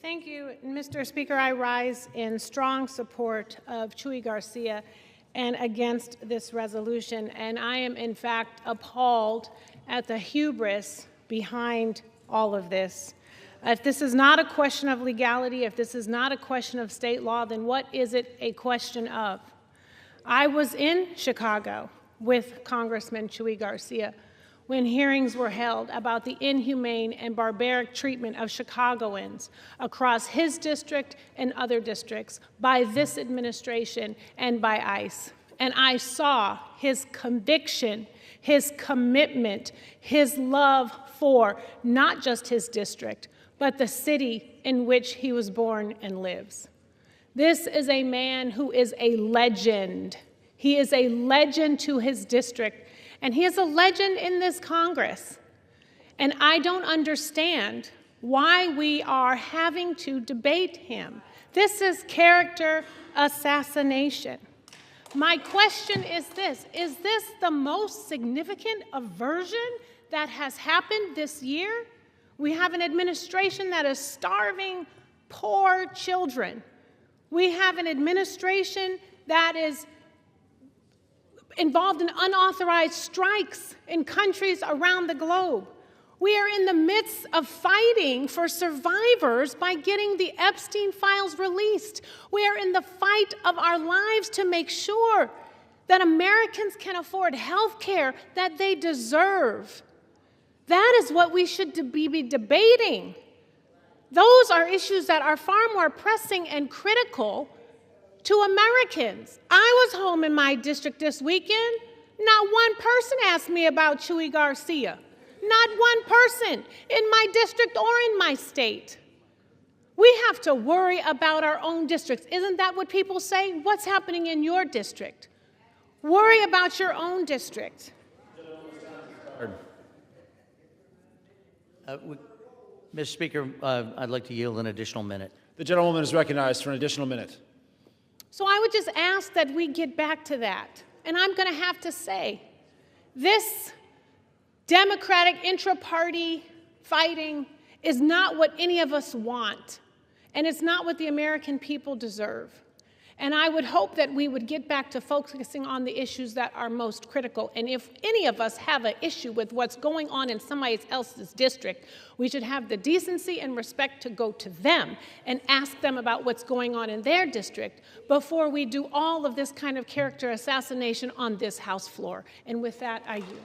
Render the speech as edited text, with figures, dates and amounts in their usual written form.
Thank you, Mr. Speaker. I rise in strong support of Chuy Garcia and against this resolution, and I am in fact appalled at the hubris behind all of this. If this is not a question of legality, if this is not a question of state law, then what is it a question of? I was in Chicago with Congressman Chuy Garcia when hearings were held about the inhumane and barbaric treatment of Chicagoans across his district and other districts by this administration and by ICE. And I saw his conviction, his commitment, his love for not just his district, but the city in which he was born and lives. This is a man who is a legend. He is a legend to his district, and he is a legend in this Congress. And I don't understand why we are having to debate him. This is character assassination. My question is this the most significant aversion that has happened this year? We have an administration that is starving poor children. We have an administration that is involved in unauthorized strikes in countries around the globe. We are in the midst of fighting for survivors by getting the Epstein files released. We are in the fight of our lives to make sure that Americans can afford health care that they deserve. That is what we should be debating. Those are issues that are far more pressing and critical to Americans. I was home in my district this weekend. Not one person asked me about Chuy Garcia. Not one person in my district or in my state. We have to worry about our own districts. Isn't that what people say? What's happening in your district? Worry about your own district. Mr. Speaker, I'd like to yield an additional minute. The gentlewoman is recognized for an additional minute. So I would just ask that we get back to that. And I'm going to have to say, this Democratic intra-party fighting is not what any of us want, and it's not what the American people deserve. And I would hope that we would get back to focusing on the issues that are most critical. And if any of us have an issue with what's going on in somebody else's district, we should have the decency and respect to go to them and ask them about what's going on in their district before we do all of this kind of character assassination on this House floor. And with that, I yield.